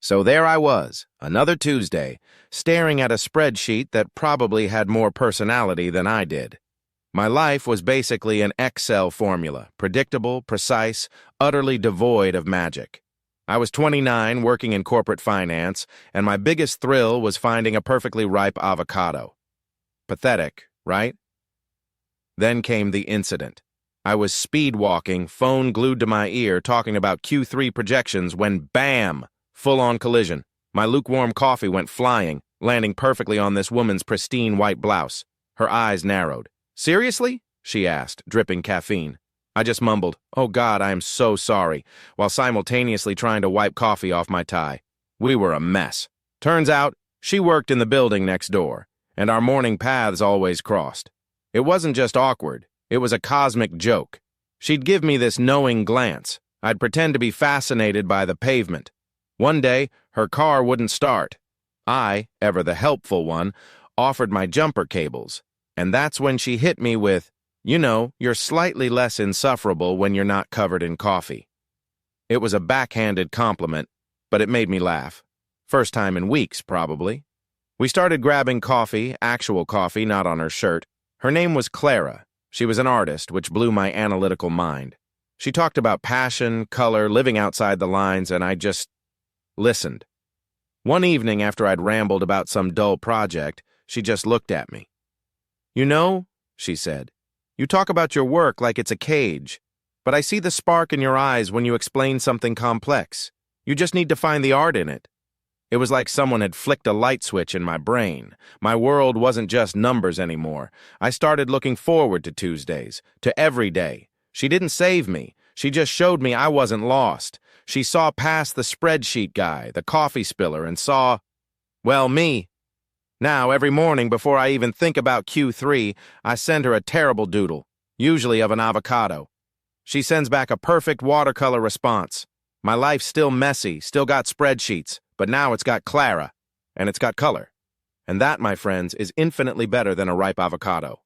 So there I was, another Tuesday, staring at a spreadsheet that probably had more personality than I did. My life was basically an Excel formula, predictable, precise, utterly devoid of magic. I was 29, working in corporate finance, and my biggest thrill was finding a perfectly ripe avocado. Pathetic, right? Then came the incident. I was speed walking, phone glued to my ear, talking about Q3 projections when bam! Full-on collision. My lukewarm coffee went flying, landing perfectly on this woman's pristine white blouse. Her eyes narrowed. "Seriously?" she asked, dripping caffeine. I just mumbled, "Oh God, I am so sorry," while simultaneously trying to wipe coffee off my tie. We were a mess. Turns out, she worked in the building next door, and our morning paths always crossed. It wasn't just awkward, it was a cosmic joke. She'd give me this knowing glance. I'd pretend to be fascinated by the pavement. One day, her car wouldn't start. I, ever the helpful one, offered my jumper cables. And that's when she hit me with, "You're slightly less insufferable when you're not covered in coffee." It was a backhanded compliment, but it made me laugh. First time in weeks, probably. We started grabbing coffee, actual coffee, not on her shirt. Her name was Clara. She was an artist, which blew my analytical mind. She talked about passion, color, living outside the lines, and I just listened. One evening after I'd rambled about some dull project, she just looked at me. She said, "you talk about your work like it's a cage, but I see the spark in your eyes when you explain something complex. You just need to find the art in it." It was like someone had flicked a light switch in my brain. My world wasn't just numbers anymore. I started looking forward to Tuesdays, to every day. She didn't save me. She just showed me I wasn't lost. She saw past the spreadsheet guy, the coffee spiller, and saw, well, me. Now, every morning before I even think about Q3, I send her a terrible doodle, usually of an avocado. She sends back a perfect watercolor response. My life's still messy, still got spreadsheets, but now it's got Clara, and it's got color. And that, my friends, is infinitely better than a ripe avocado.